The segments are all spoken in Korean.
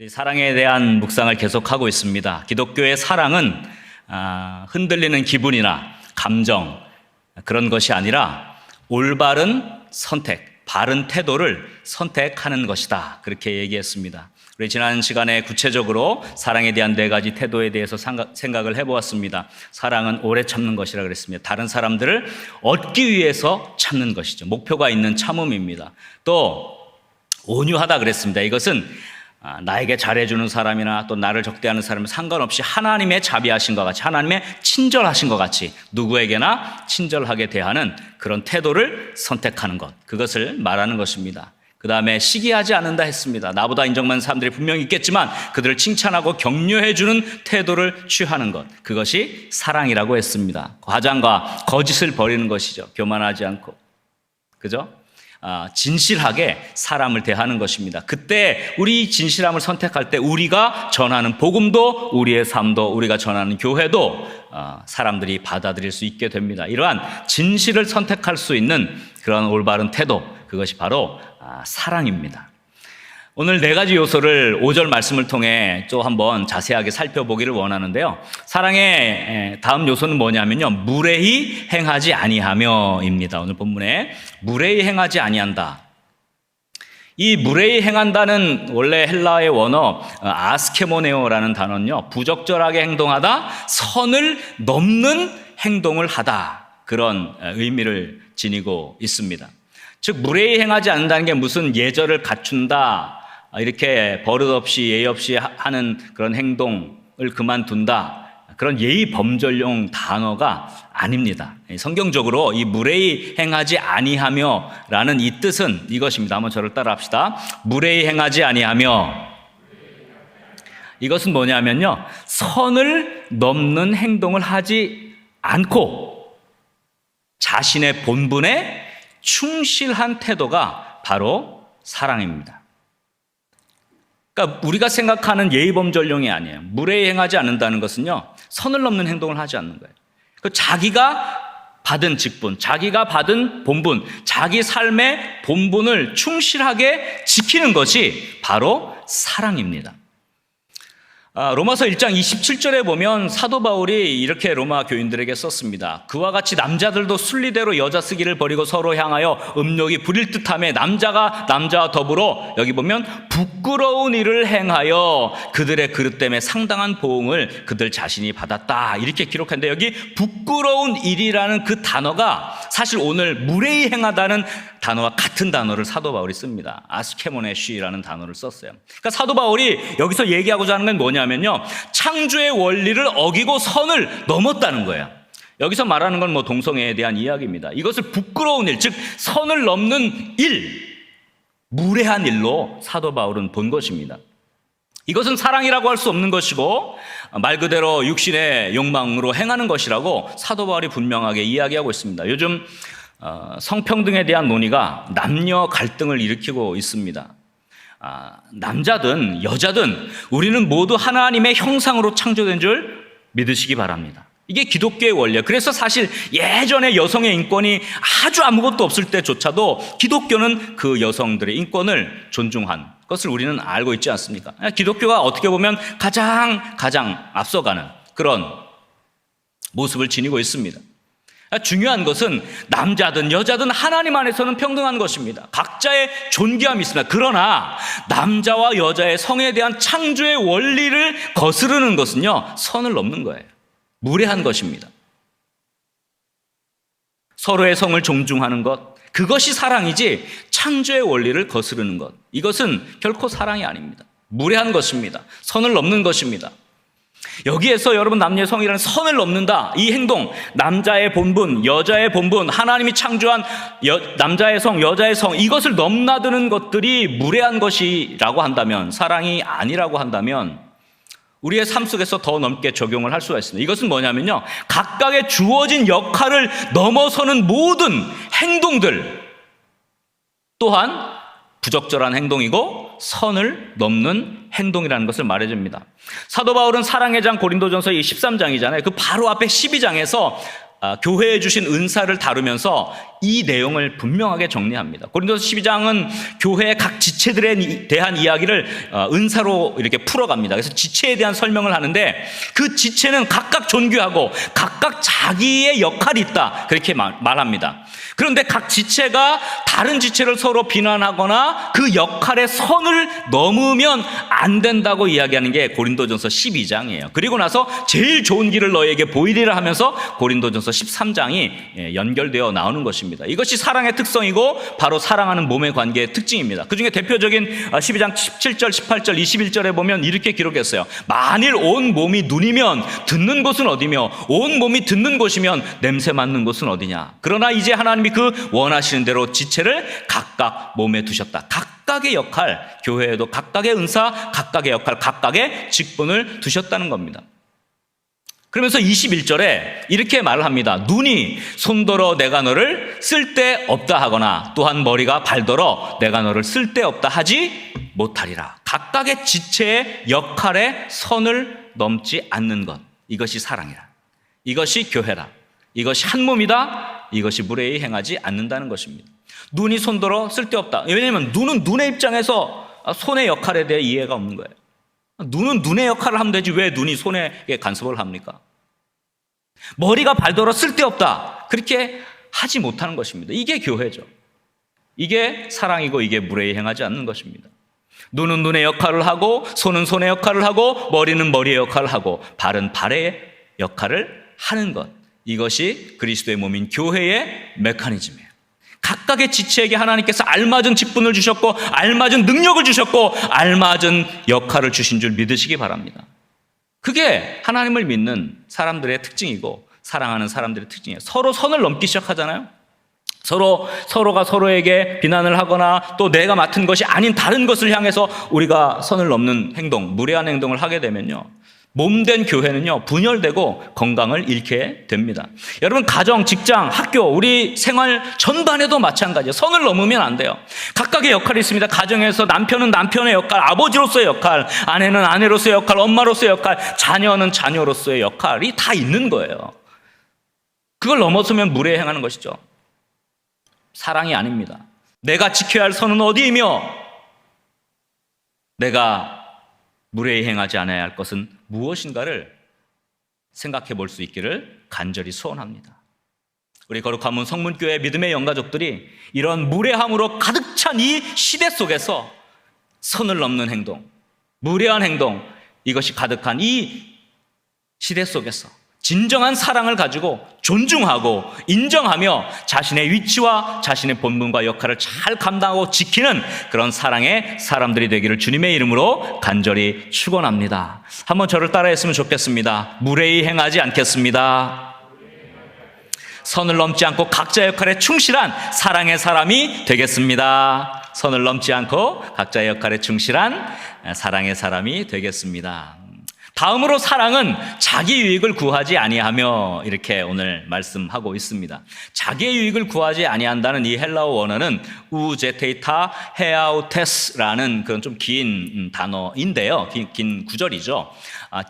사랑에 대한 묵상을 계속하고 있습니다. 기독교의 사랑은 흔들리는 기분이나 감정 그런 것이 아니라 올바른 선택, 바른 태도를 선택하는 것이다. 그렇게 얘기했습니다. 우리 지난 시간에 구체적으로 사랑에 대한 4가지 태도에 대해서 생각을 해보았습니다. 사랑은 오래 참는 것이라 그랬습니다. 다른 사람들을 얻기 위해서 참는 것이죠. 목표가 있는 참음입니다. 또 온유하다 그랬습니다. 이것은 나에게 잘해주는 사람이나 또 나를 적대하는 사람은 상관없이 하나님의 자비하신 것 같이, 하나님의 친절하신 것 같이 누구에게나 친절하게 대하는 그런 태도를 선택하는 것, 그것을 말하는 것입니다. 그 다음에 시기하지 않는다 했습니다. 나보다 인정받는 사람들이 분명히 있겠지만 그들을 칭찬하고 격려해주는 태도를 취하는 것, 그것이 사랑이라고 했습니다. 과장과 거짓을 버리는 것이죠. 교만하지 않고, 그죠? 진실하게 사람을 대하는 것입니다. 그때 우리 진실함을 선택할 때 우리가 전하는 복음도, 우리의 삶도, 우리가 전하는 교회도 사람들이 받아들일 수 있게 됩니다. 이러한 진실을 선택할 수 있는 그런 올바른 태도, 그것이 바로 사랑입니다. 오늘 4가지 요소를 5절 말씀을 통해 또 한번 자세하게 살펴보기를 원하는데요. 사랑의 다음 요소는 뭐냐면요, 무례히 행하지 아니하며입니다. 오늘 본문에 무례히 행하지 아니한다. 이 무례히 행한다는 원래 헬라의 원어 아스케모네오라는 단어는요, 부적절하게 행동하다, 선을 넘는 행동을 하다, 그런 의미를 지니고 있습니다. 즉 무례히 행하지 않는다는 게 무슨 예절을 갖춘다, 이렇게 버릇없이 예의 없이 하는 그런 행동을 그만둔다, 그런 예의 범절용 단어가 아닙니다. 성경적으로 이 무례히 행하지 아니하며라는 이 뜻은 이것입니다. 한번 저를 따라 합시다. 무례히 행하지 아니하며, 이것은 뭐냐면요, 선을 넘는 행동을 하지 않고 자신의 본분에 충실한 태도가 바로 사랑입니다. 그러니까 우리가 생각하는 예의범절용이 아니에요. 무례히 행하지 않는다는 것은요, 선을 넘는 행동을 하지 않는 거예요. 자기가 받은 직분, 자기가 받은 본분, 자기 삶의 본분을 충실하게 지키는 것이 바로 사랑입니다. 로마서 1장 27절에 보면 사도 바울이 이렇게 로마 교인들에게 썼습니다. 그와 같이 남자들도 순리대로 여자 쓰기를 버리고 서로 향하여 음욕이 부릴 듯하며 남자가 남자와 더불어, 여기 보면 부끄러운 일을 행하여 그들의 그릇 때문에 상당한 보응을 그들 자신이 받았다, 이렇게 기록했는데, 여기 부끄러운 일이라는 그 단어가 사실 오늘 무례히 행하다는 단어와 같은 단어를 사도 바울이 씁니다. 아스케모네쉬라는 단어를 썼어요. 그러니까 사도 바울이 여기서 얘기하고자 하는 건 뭐냐면요, 창조의 원리를 어기고 선을 넘었다는 거예요. 여기서 말하는 건 동성애에 대한 이야기입니다. 이것을 부끄러운 일, 즉 선을 넘는 일, 무례한 일로 사도 바울은 본 것입니다. 이것은 사랑이라고 할 수 없는 것이고 말 그대로 육신의 욕망으로 행하는 것이라고 사도 바울이 분명하게 이야기하고 있습니다. 요즘 성평등에 대한 논의가 남녀 갈등을 일으키고 있습니다. 남자든 여자든 우리는 모두 하나님의 형상으로 창조된 줄 믿으시기 바랍니다. 이게 기독교의 원리예요. 그래서 사실 예전에 여성의 인권이 아주 아무것도 없을 때조차도 기독교는 그 여성들의 인권을 존중한 것을 우리는 알고 있지 않습니까? 기독교가 어떻게 보면 가장 앞서가는 그런 모습을 지니고 있습니다. 중요한 것은 남자든 여자든 하나님 안에서는 평등한 것입니다. 각자의 존귀함이 있습니다. 그러나 남자와 여자의 성에 대한 창조의 원리를 거스르는 것은요, 선을 넘는 거예요. 무례한 것입니다. 서로의 성을 존중하는 것, 그것이 사랑이지 창조의 원리를 거스르는 것, 이것은 결코 사랑이 아닙니다. 무례한 것입니다. 선을 넘는 것입니다. 여기에서 여러분, 남녀의 성이라는 선을 넘는다, 이 행동, 남자의 본분, 여자의 본분, 하나님이 창조한 남자의 성, 여자의 성, 이것을 넘나드는 것들이 무례한 것이라고 한다면, 사랑이 아니라고 한다면 우리의 삶 속에서 더 넘게 적용을 할 수가 있습니다. 이것은 뭐냐면요, 각각의 주어진 역할을 넘어서는 모든 행동들 또한 부적절한 행동이고 선을 넘는 행동이라는 것을 말해줍니다. 사도 바울은 사랑의 장 고린도전서 13장이잖아요. 그 바로 앞에 12장에서 교회에 주신 은사를 다루면서 이 내용을 분명하게 정리합니다. 고린도서 12장은 교회의 각 지체들에 대한 이야기를 은사로 이렇게 풀어갑니다. 그래서 지체에 대한 설명을 하는데 그 지체는 각각 존귀하고 각각 자기의 역할이 있다, 그렇게 말합니다. 그런데 각 지체가 다른 지체를 서로 비난하거나 그 역할의 선을 넘으면 안 된다고 이야기하는 게 고린도전서 12장이에요. 그리고 나서 제일 좋은 길을 너에게 보이리라 하면서 고린도전서 13장이 연결되어 나오는 것입니다. 이것이 사랑의 특성이고 바로 사랑하는 몸의 관계의 특징입니다. 그중에 대표적인 12장 17절, 18절, 21절에 보면 이렇게 기록했어요. 만일 온 몸이 눈이면 듣는 곳은 어디며 온 몸이 듣는 곳이면 냄새 맡는 곳은 어디냐. 그러나 이제 하나님이 그 원하시는 대로 지체를 각각 몸에 두셨다. 각각의 역할, 교회에도 각각의 은사, 각각의 역할, 각각의 직분을 두셨다는 겁니다. 그러면서 21절에 이렇게 말을 합니다. 눈이 손더러 내가 너를 쓸데없다 하거나 또한 머리가 발더러 내가 너를 쓸데없다 하지 못하리라. 각각의 지체의 역할의 선을 넘지 않는 것, 이것이 사랑이라. 이것이 교회라. 이것이 한 몸이다. 이것이 무례히 행하지 않는다는 것입니다. 눈이 손더러 쓸데없다. 왜냐하면 눈은 눈의 입장에서 손의 역할에 대해 이해가 없는 거예요. 눈은 눈의 역할을 하면 되지 왜 눈이 손에 간섭을 합니까? 머리가 발더러 쓸데없다, 그렇게 하지 못하는 것입니다. 이게 교회죠. 이게 사랑이고 이게 무례히 행하지 않는 것입니다. 눈은 눈의 역할을 하고 손은 손의 역할을 하고 머리는 머리의 역할을 하고 발은 발의 역할을 하는 것, 이것이 그리스도의 몸인 교회의 메커니즘이에요. 각각의 지체에게 하나님께서 알맞은 직분을 주셨고 알맞은 능력을 주셨고 알맞은 역할을 주신 줄 믿으시기 바랍니다. 그게 하나님을 믿는 사람들의 특징이고 사랑하는 사람들의 특징이에요. 서로 선을 넘기 시작하잖아요. 서로가 서로에게 비난을 하거나 또 내가 맡은 것이 아닌 다른 것을 향해서 우리가 선을 넘는 행동, 무례한 행동을 하게 되면요, 몸된 교회는요 분열되고 건강을 잃게 됩니다. 여러분, 가정, 직장, 학교, 우리 생활 전반에도 마찬가지예요. 선을 넘으면 안 돼요. 각각의 역할이 있습니다. 가정에서 남편은 남편의 역할, 아버지로서의 역할, 아내는 아내로서의 역할, 엄마로서의 역할, 자녀는 자녀로서의 역할이 다 있는 거예요. 그걸 넘어서면 무례히 행하는 것이죠. 사랑이 아닙니다. 내가 지켜야 할 선은 어디이며 내가 무례히 행하지 않아야 할 것은 무엇인가를 생각해 볼 수 있기를 간절히 소원합니다. 우리 거룩한 문 성문교회 믿음의 영가족들이 이런 무례함으로 가득 찬 이 시대 속에서 선을 넘는 행동, 무례한 행동, 이것이 가득한 이 시대 속에서 진정한 사랑을 가지고 존중하고 인정하며 자신의 위치와 자신의 본분과 역할을 잘 감당하고 지키는 그런 사랑의 사람들이 되기를 주님의 이름으로 간절히 축원합니다. 한번 저를 따라했으면 좋겠습니다. 무례히 행하지 않겠습니다. 선을 넘지 않고 각자 역할에 충실한 사랑의 사람이 되겠습니다. 선을 넘지 않고 각자의 역할에 충실한 사랑의 사람이 되겠습니다. 다음으로 사랑은 자기 유익을 구하지 아니하며, 이렇게 오늘 말씀하고 있습니다. 자기의 유익을 구하지 아니한다는 이 헬라어 원어는 우제테이타 헤아우테스라는 그런 좀 긴 단어인데요. 긴 구절이죠.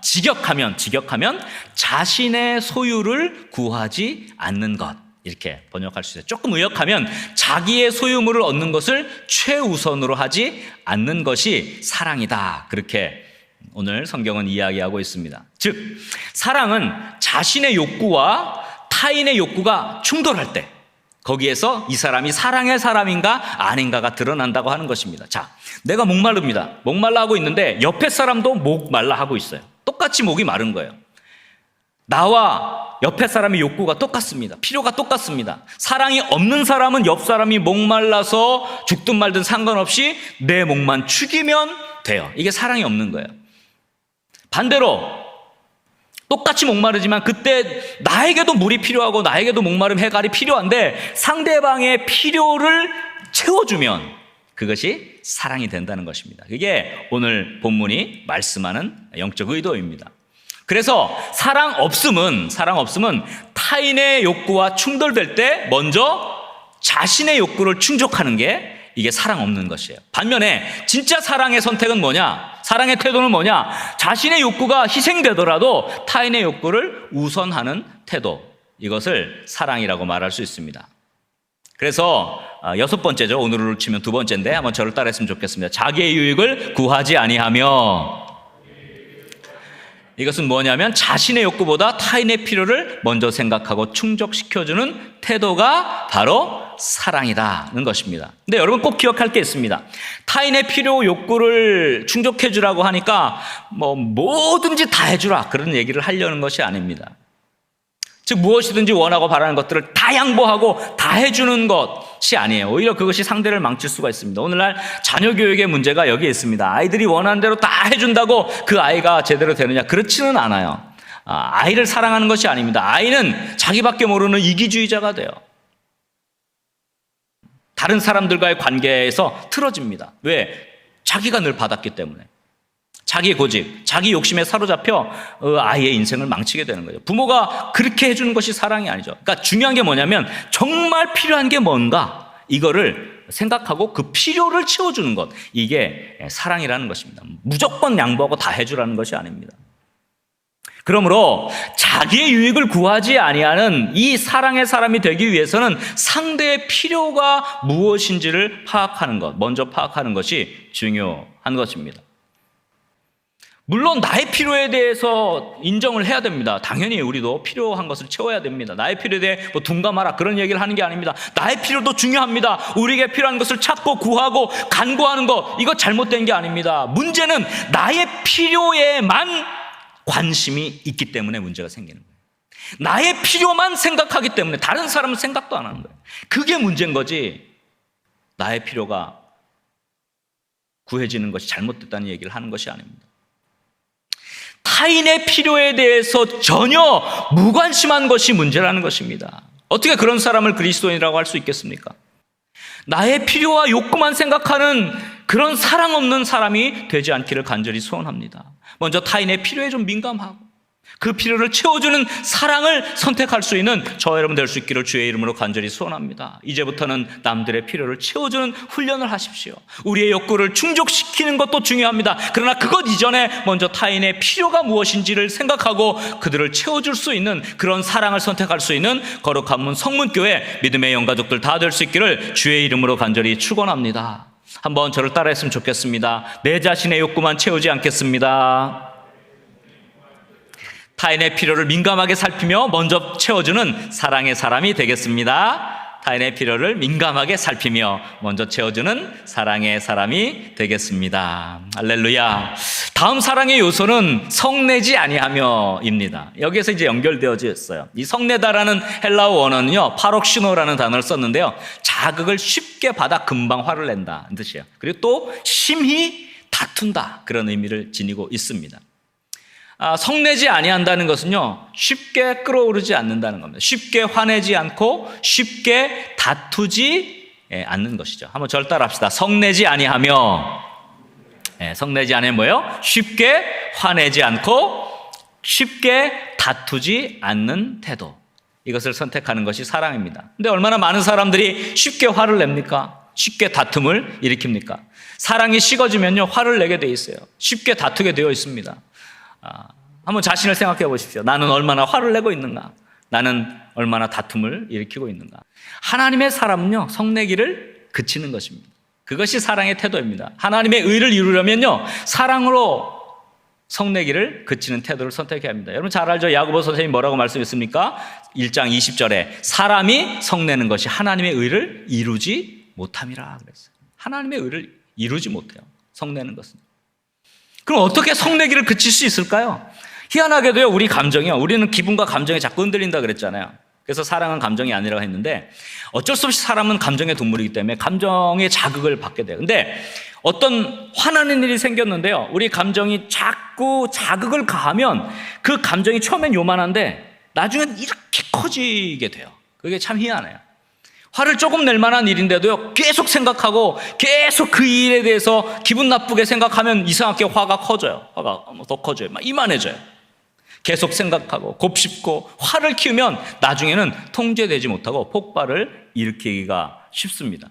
직역하면 자신의 소유를 구하지 않는 것, 이렇게 번역할 수 있어요. 조금 의역하면 자기의 소유물을 얻는 것을 최우선으로 하지 않는 것이 사랑이다, 그렇게 오늘 성경은 이야기하고 있습니다. 즉, 사랑은 자신의 욕구와 타인의 욕구가 충돌할 때 거기에서 이 사람이 사랑의 사람인가 아닌가가 드러난다고 하는 것입니다. 자, 내가 목마릅니다. 목말라 하고 있는데 옆에 사람도 목말라 하고 있어요. 똑같이 목이 마른 거예요. 나와 옆에 사람의 욕구가 똑같습니다. 필요가 똑같습니다. 사랑이 없는 사람은 옆 사람이 목말라서 죽든 말든 상관없이 내 목만 축이면 돼요. 이게 사랑이 없는 거예요. 반대로 똑같이 목마르지만 그때 나에게도 물이 필요하고 나에게도 목마름 해갈이 필요한데 상대방의 필요를 채워주면 그것이 사랑이 된다는 것입니다. 그게 오늘 본문이 말씀하는 영적 의도입니다. 그래서 사랑 없음은 타인의 욕구와 충돌될 때 먼저 자신의 욕구를 충족하는 게 이게 사랑 없는 것이에요. 반면에 진짜 사랑의 선택은 뭐냐? 사랑의 태도는 뭐냐? 자신의 욕구가 희생되더라도 타인의 욕구를 우선하는 태도. 이것을 사랑이라고 말할 수 있습니다. 그래서 6번째죠. 오늘로 치면 2번째인데 한번 저를 따라했으면 좋겠습니다. 자기의 유익을 구하지 아니하며, 이것은 뭐냐면 자신의 욕구보다 타인의 필요를 먼저 생각하고 충족시켜주는 태도가 바로 사랑이라는 것입니다. 근데 여러분 꼭 기억할 게 있습니다. 타인의 필요 욕구를 충족해주라고 하니까 뭐든지 다 해주라 그런 얘기를 하려는 것이 아닙니다. 즉 무엇이든지 원하고 바라는 것들을 다 양보하고 다 해주는 것이 아니에요. 오히려 그것이 상대를 망칠 수가 있습니다. 오늘날 자녀 교육의 문제가 여기에 있습니다. 아이들이 원하는 대로 다 해준다고 그 아이가 제대로 되느냐? 그렇지는 않아요. 아이를 사랑하는 것이 아닙니다. 아이는 자기밖에 모르는 이기주의자가 돼요. 다른 사람들과의 관계에서 틀어집니다. 왜? 자기가 늘 받았기 때문에. 자기 고집, 자기 욕심에 사로잡혀 아이의 인생을 망치게 되는 거죠. 부모가 그렇게 해주는 것이 사랑이 아니죠. 그러니까 중요한 게 뭐냐면 정말 필요한 게 뭔가 이거를 생각하고 그 필요를 채워주는 것, 이게 사랑이라는 것입니다. 무조건 양보하고 다 해주라는 것이 아닙니다. 그러므로 자기의 유익을 구하지 아니하는 이 사랑의 사람이 되기 위해서는 상대의 필요가 무엇인지를 파악하는 것, 먼저 파악하는 것이 중요한 것입니다. 물론 나의 필요에 대해서 인정을 해야 됩니다. 당연히 우리도 필요한 것을 채워야 됩니다. 나의 필요에 대해 둔감하라 그런 얘기를 하는 게 아닙니다. 나의 필요도 중요합니다. 우리에게 필요한 것을 찾고 구하고 간구하는 것, 이거 잘못된 게 아닙니다. 문제는 나의 필요에만 관심이 있기 때문에 문제가 생기는 거예요. 나의 필요만 생각하기 때문에 다른 사람은 생각도 안 하는 거예요. 그게 문제인 거지, 나의 필요가 구해지는 것이 잘못됐다는 얘기를 하는 것이 아닙니다. 타인의 필요에 대해서 전혀 무관심한 것이 문제라는 것입니다. 어떻게 그런 사람을 그리스도인이라고 할 수 있겠습니까? 나의 필요와 욕구만 생각하는 그런 사랑 없는 사람이 되지 않기를 간절히 소원합니다. 먼저 타인의 필요에 좀 민감하고 그 필요를 채워주는 사랑을 선택할 수 있는 저와 여러분 될 수 있기를 주의 이름으로 간절히 소원합니다. 이제부터는 남들의 필요를 채워주는 훈련을 하십시오. 우리의 욕구를 충족시키는 것도 중요합니다. 그러나 그것 이전에 먼저 타인의 필요가 무엇인지를 생각하고 그들을 채워줄 수 있는 그런 사랑을 선택할 수 있는 거룩한 문 성문교회 믿음의 영가족들 다 될 수 있기를 주의 이름으로 간절히 축원합니다. 한번 저를 따라했으면 좋겠습니다. 내 자신의 욕구만 채우지 않겠습니다. 타인의 필요를 민감하게 살피며 먼저 채워주는 사랑의 사람이 되겠습니다. 타인의 필요를 민감하게 살피며 먼저 채워주는 사랑의 사람이 되겠습니다. 할렐루야. 다음 사랑의 요소는 성내지 아니하며입니다. 여기에서 이제 연결되어져 있어요. 이 성내다라는 헬라어 원어는요, 파록시노라는 단어를 썼는데요, 자극을 쉽게 받아 금방 화를 낸다는 뜻이에요. 그리고 또 심히 다툰다, 그런 의미를 지니고 있습니다. 성내지 아니한다는 것은요, 쉽게 끌어오르지 않는다는 겁니다. 쉽게 화내지 않고 쉽게 다투지 않는 것이죠. 한번 저를 따라 합시다. 성내지 아니하며. 성내지 아니하면 뭐예요? 쉽게 화내지 않고 쉽게 다투지 않는 태도, 이것을 선택하는 것이 사랑입니다. 근데 얼마나 많은 사람들이 쉽게 화를 냅니까? 쉽게 다툼을 일으킵니까? 사랑이 식어지면요, 화를 내게 돼 있어요. 쉽게 다투게 되어 있습니다. 한번 자신을 생각해 보십시오. 나는 얼마나 화를 내고 있는가? 나는 얼마나 다툼을 일으키고 있는가? 하나님의 사람은요, 성내기를 그치는 것입니다. 그것이 사랑의 태도입니다. 하나님의 의를 이루려면요, 사랑으로 성내기를 그치는 태도를 선택해야 합니다. 여러분 잘 알죠? 야고보 선생님이 뭐라고 말씀했습니까? 1장 20절에 사람이 성내는 것이 하나님의 의를 이루지 못함이라 그랬어요. 하나님의 의를 이루지 못해요, 성내는 것은. 그럼 어떻게 성내기를 그칠 수 있을까요? 희한하게도요, 우리 감정이요, 우리는 기분과 감정이 자꾸 흔들린다 그랬잖아요. 그래서 사랑은 감정이 아니라고 했는데 어쩔 수 없이 사람은 감정의 동물이기 때문에 감정의 자극을 받게 돼요. 근데 어떤 화나는 일이 생겼는데요, 우리 감정이 자꾸 자극을 가하면 그 감정이 처음엔 요만한데 나중엔 이렇게 커지게 돼요. 그게 참 희한해요. 화를 조금 낼 만한 일인데도요, 계속 생각하고 계속 그 일에 대해서 기분 나쁘게 생각하면 이상하게 화가 커져요. 화가 더 커져요. 막 이만해져요. 계속 생각하고 곱씹고 화를 키우면 나중에는 통제되지 못하고 폭발을 일으키기가 쉽습니다.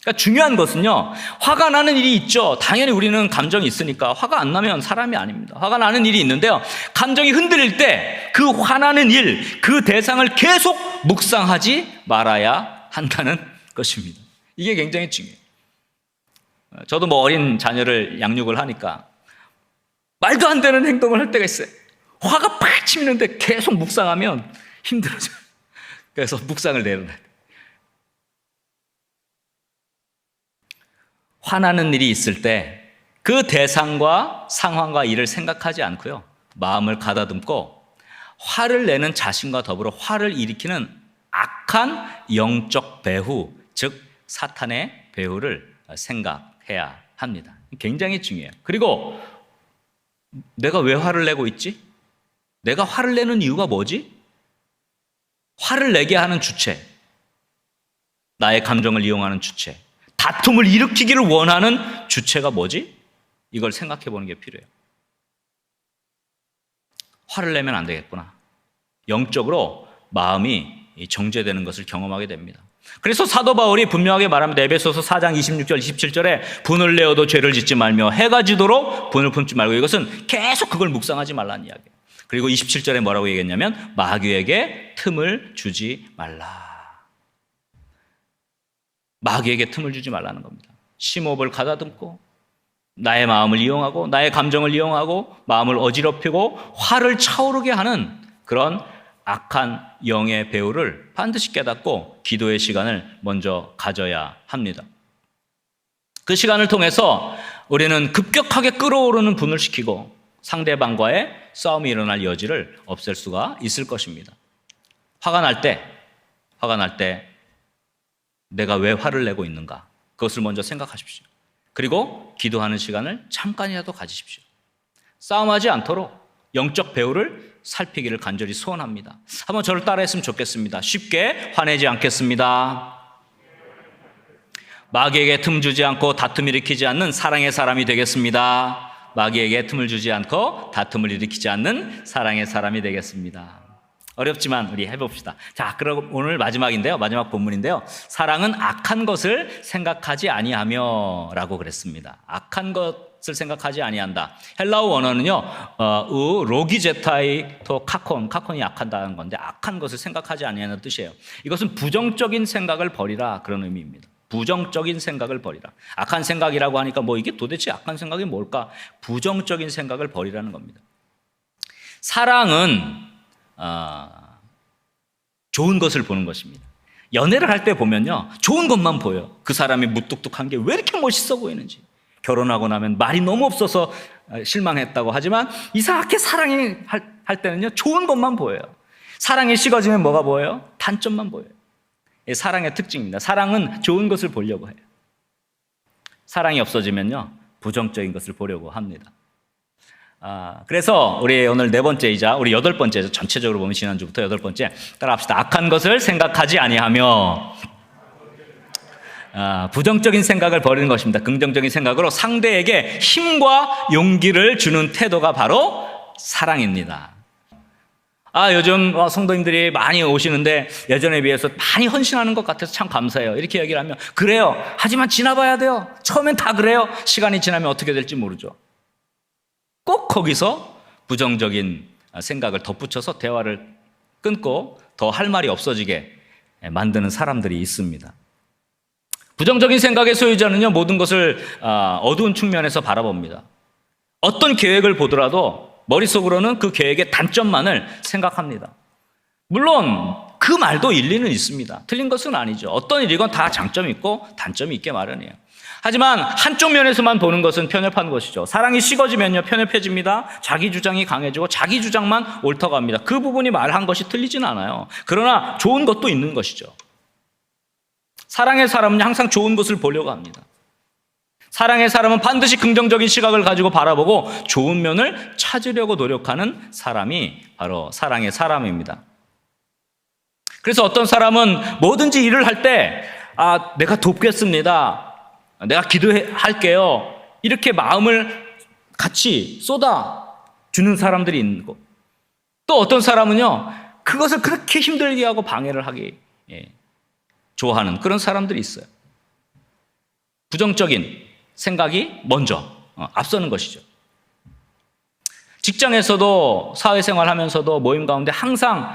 그러니까 중요한 것은요, 화가 나는 일이 있죠. 당연히 우리는 감정이 있으니까 화가 안 나면 사람이 아닙니다. 화가 나는 일이 있는데요, 감정이 흔들릴 때 그 화나는 일, 그 대상을 계속 묵상하지 말아야 한다는 것입니다. 이게 굉장히 중요해요. 저도 뭐 어린 자녀를 양육을 하니까 말도 안 되는 행동을 할 때가 있어요. 화가 팍 치미는데 계속 묵상하면 힘들어져요. 그래서 묵상을 내려놔요. 화나는 일이 있을 때 그 대상과 상황과 일을 생각하지 않고요, 마음을 가다듬고 화를 내는 자신과 더불어 화를 일으키는 악한 영적 배후, 즉 사탄의 배후를 생각해야 합니다. 굉장히 중요해요. 그리고 내가 왜 화를 내고 있지? 내가 화를 내는 이유가 뭐지? 화를 내게 하는 주체, 나의 감정을 이용하는 주체, 다툼을 일으키기를 원하는 주체가 뭐지? 이걸 생각해 보는 게 필요해요. 화를 내면 안 되겠구나. 영적으로 마음이 정죄되는 것을 경험하게 됩니다. 그래서 사도 바울이 분명하게 말합니다. 에베소서 4장 26절 27절에 분을 내어도 죄를 짓지 말며 해가 지도록 분을 품지 말고, 이것은 계속 그걸 묵상하지 말라는 이야기예요. 그리고 27절에 뭐라고 얘기했냐면 마귀에게 틈을 주지 말라. 마귀에게 틈을 주지 말라는 겁니다. 심호흡을 가다듬고 나의 마음을 이용하고 나의 감정을 이용하고 마음을 어지럽히고 화를 차오르게 하는 그런 악한 영의 배후를 반드시 깨닫고 기도의 시간을 먼저 가져야 합니다. 그 시간을 통해서 우리는 급격하게 끓어오르는 분을 식히고 상대방과의 싸움이 일어날 여지를 없앨 수가 있을 것입니다. 화가 날 때 내가 왜 화를 내고 있는가, 그것을 먼저 생각하십시오. 그리고 기도하는 시간을 잠깐이라도 가지십시오. 싸움하지 않도록 영적 배후를 살피기를 간절히 소원합니다. 한번 저를 따라했으면 좋겠습니다. 쉽게 화내지 않겠습니다. 마귀에게 틈 주지 않고 다툼 일으키지 않는 사랑의 사람이 되겠습니다. 마귀에게 틈을 주지 않고 다툼을 일으키지 않는 사랑의 사람이 되겠습니다. 어렵지만 우리 해봅시다. 자, 그럼 오늘 마지막인데요, 마지막 본문인데요, 사랑은 악한 것을 생각하지 아니하며 라고 그랬습니다. 악한 것을 생각하지 아니한다. 헬라어 원어는요, 로기제타이 토 카콘이 악한다는 건데, 악한 것을 생각하지 아니하는 뜻이에요. 이것은 부정적인 생각을 버리라, 그런 의미입니다. 부정적인 생각을 버리라. 악한 생각이라고 하니까 뭐 이게 도대체 악한 생각이 뭘까? 부정적인 생각을 버리라는 겁니다. 사랑은 좋은 것을 보는 것입니다. 연애를 할 때 보면요, 좋은 것만 보여요. 그 사람이 무뚝뚝한 게 왜 이렇게 멋있어 보이는지. 결혼하고 나면 말이 너무 없어서 실망했다고 하지만 이상하게 사랑이 할 때는요, 좋은 것만 보여요. 사랑이 식어지면 뭐가 보여요? 단점만 보여요. 사랑의 특징입니다. 사랑은 좋은 것을 보려고 해요. 사랑이 없어지면요, 부정적인 것을 보려고 합니다. 그래서 우리 오늘 네 번째이자 우리 여덟 번째죠. 전체적으로 보면 지난주부터 여덟 번째 따라합시다. 악한 것을 생각하지 아니하며, 부정적인 생각을 버리는 것입니다. 긍정적인 생각으로 상대에게 힘과 용기를 주는 태도가 바로 사랑입니다. 요즘 성도님들이 많이 오시는데 예전에 비해서 많이 헌신하는 것 같아서 참 감사해요. 이렇게 얘기를 하면, 그래요. 하지만 지나봐야 돼요. 처음엔 다 그래요. 시간이 지나면 어떻게 될지 모르죠. 꼭 거기서 부정적인 생각을 덧붙여서 대화를 끊고 더 할 말이 없어지게 만드는 사람들이 있습니다. 부정적인 생각의 소유자는요, 모든 것을 어두운 측면에서 바라봅니다. 어떤 계획을 보더라도 머릿속으로는 그 계획의 단점만을 생각합니다. 물론 그 말도 일리는 있습니다. 틀린 것은 아니죠. 어떤 일이건 다 장점이 있고 단점이 있게 마련이에요. 하지만 한쪽 면에서만 보는 것은 편협한 것이죠. 사랑이 식어지면요, 편협해집니다. 자기 주장이 강해지고 자기 주장만 옳다고 그 부분이 말한 것이 틀리진 않아요. 그러나 좋은 것도 있는 것이죠. 사랑의 사람은 항상 좋은 것을 보려고 합니다. 사랑의 사람은 반드시 긍정적인 시각을 가지고 바라보고 좋은 면을 찾으려고 노력하는 사람이 바로 사랑의 사람입니다. 그래서 어떤 사람은 뭐든지 일을 할 때 내가 돕겠습니다, 내가 기도할게요, 이렇게 마음을 같이 쏟아주는 사람들이 있는 거. 또 어떤 사람은요, 그것을 그렇게 힘들게 하고 방해를 하기 좋아하는 그런 사람들이 있어요. 부정적인 생각이 먼저 앞서는 것이죠. 직장에서도 사회생활 하면서도 모임 가운데 항상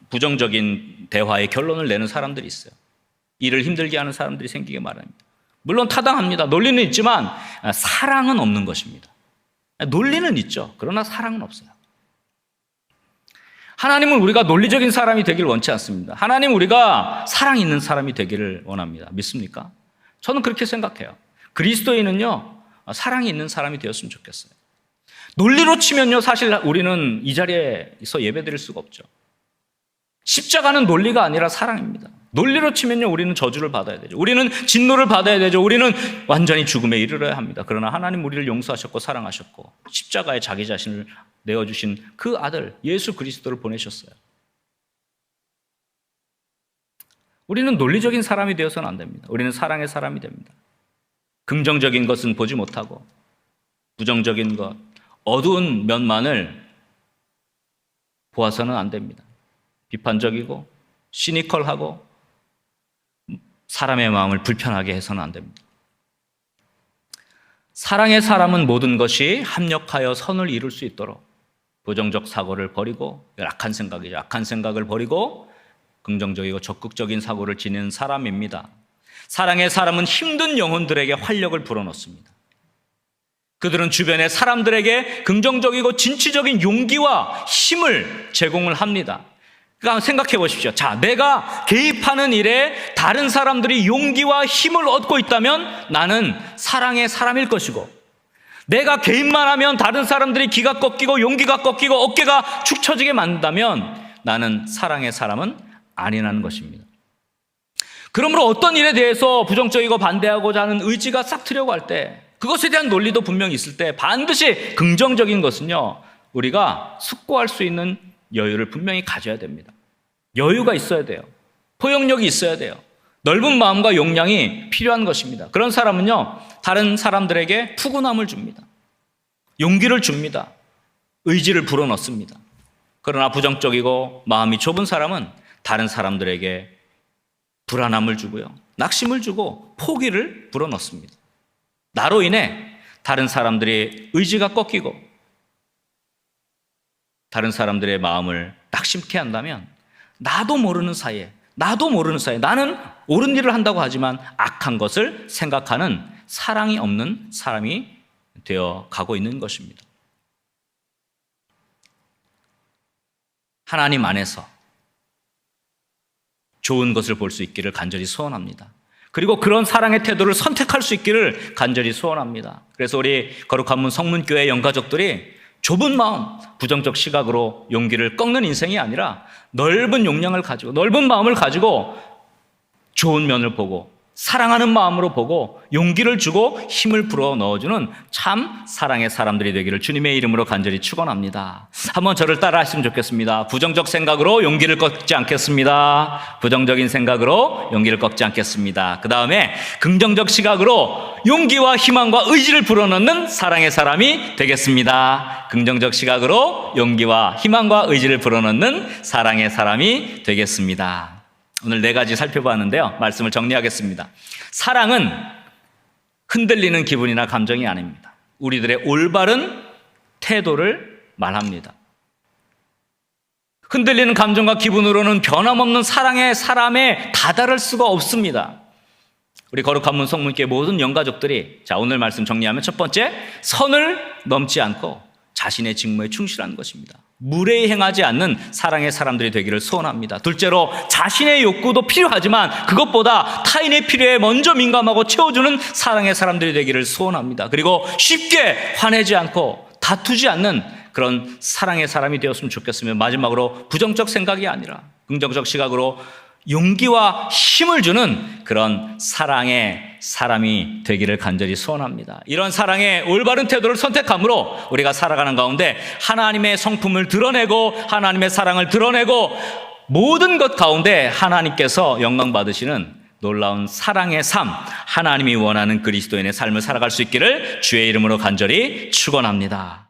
부정적인 대화의 결론을 내는 사람들이 있어요. 일을 힘들게 하는 사람들이 생기게 마련입니다. 물론 타당합니다. 논리는 있지만 사랑은 없는 것입니다. 논리는 있죠. 그러나 사랑은 없어요. 하나님은 우리가 논리적인 사람이 되기를 원치 않습니다. 하나님은 우리가 사랑 있는 사람이 되기를 원합니다. 믿습니까? 저는 그렇게 생각해요. 그리스도인은요, 사랑이 있는 사람이 되었으면 좋겠어요. 논리로 치면요, 사실 우리는 이 자리에서 예배드릴 수가 없죠. 십자가는 논리가 아니라 사랑입니다. 논리로 치면요, 우리는 저주를 받아야 되죠. 우리는 진노를 받아야 되죠. 우리는 완전히 죽음에 이르러야 합니다. 그러나 하나님 우리를 용서하셨고 사랑하셨고 십자가에 자기 자신을 내어주신 그 아들 예수 그리스도를 보내셨어요. 우리는 논리적인 사람이 되어서는 안 됩니다. 우리는 사랑의 사람이 됩니다. 긍정적인 것은 보지 못하고 부정적인 것, 어두운 면만을 보아서는 안 됩니다. 비판적이고 시니컬하고 사람의 마음을 불편하게 해서는 안 됩니다. 사랑의 사람은 모든 것이 합력하여 선을 이룰 수 있도록 부정적 사고를 버리고 악한 생각을 버리고 긍정적이고 적극적인 사고를 지니는 사람입니다. 사랑의 사람은 힘든 영혼들에게 활력을 불어넣습니다. 그들은 주변의 사람들에게 긍정적이고 진취적인 용기와 힘을 제공을 합니다. 그러니까 생각해 보십시오. 자, 내가 개입하는 일에 다른 사람들이 용기와 힘을 얻고 있다면 나는 사랑의 사람일 것이고, 내가 개입만 하면 다른 사람들이 기가 꺾이고 용기가 꺾이고 어깨가 축 처지게 만든다면 나는 사랑의 사람은 아니라는 것입니다. 그러므로 어떤 일에 대해서 부정적이고 반대하고자 하는 의지가 싹 트려고 할 때, 그것에 대한 논리도 분명히 있을 때 반드시 긍정적인 것은요, 우리가 숙고할 수 있는 여유를 분명히 가져야 됩니다. 여유가 있어야 돼요. 포용력이 있어야 돼요. 넓은 마음과 용량이 필요한 것입니다. 그런 사람은요, 다른 사람들에게 푸근함을 줍니다. 용기를 줍니다. 의지를 불어넣습니다. 그러나 부정적이고 마음이 좁은 사람은 다른 사람들에게 불안함을 주고요, 낙심을 주고 포기를 불어넣습니다. 나로 인해 다른 사람들의 의지가 꺾이고 다른 사람들의 마음을 낙심케 한다면 나도 모르는 사이에 나는 옳은 일을 한다고 하지만 악한 것을 생각하는 사랑이 없는 사람이 되어 가고 있는 것입니다. 하나님 안에서 좋은 것을 볼 수 있기를 간절히 소원합니다. 그리고 그런 사랑의 태도를 선택할 수 있기를 간절히 소원합니다. 그래서 우리 거룩한 문 성문교회 영가족들이 좁은 마음, 부정적 시각으로 용기를 꺾는 인생이 아니라 넓은 용량을 가지고 넓은 마음을 가지고 좋은 면을 보고 사랑하는 마음으로 보고 용기를 주고 힘을 불어 넣어주는 참 사랑의 사람들이 되기를 주님의 이름으로 간절히 축원합니다. 한번 저를 따라 하시면 좋겠습니다. 부정적 생각으로 용기를 꺾지 않겠습니다. 부정적인 생각으로 용기를 꺾지 않겠습니다. 그 다음에 긍정적 시각으로 용기와 희망과 의지를 불어넣는 사랑의 사람이 되겠습니다. 긍정적 시각으로 용기와 희망과 의지를 불어넣는 사랑의 사람이 되겠습니다. 오늘 4가지 살펴봤는데요, 말씀을 정리하겠습니다. 사랑은 흔들리는 기분이나 감정이 아닙니다. 우리들의 올바른 태도를 말합니다. 흔들리는 감정과 기분으로는 변함없는 사랑의 사람에 다다를 수가 없습니다. 우리 거룩한 문 성문교회 모든 영가족들이, 자, 오늘 말씀 정리하면 첫 번째, 선을 넘지 않고 자신의 직무에 충실한 것입니다. 무례히 행하지 않는 사랑의 사람들이 되기를 소원합니다. 둘째로, 자신의 욕구도 필요하지만 그것보다 타인의 필요에 먼저 민감하고 채워주는 사랑의 사람들이 되기를 소원합니다. 그리고 쉽게 화내지 않고 다투지 않는 그런 사랑의 사람이 되었으면 좋겠으며, 마지막으로 부정적 생각이 아니라 긍정적 시각으로 용기와 힘을 주는 그런 사랑의 사람이 되기를 간절히 소원합니다. 이런 사랑의 올바른 태도를 선택함으로 우리가 살아가는 가운데 하나님의 성품을 드러내고 하나님의 사랑을 드러내고 모든 것 가운데 하나님께서 영광 받으시는 놀라운 사랑의 삶, 하나님이 원하는 그리스도인의 삶을 살아갈 수 있기를 주의 이름으로 간절히 축원합니다.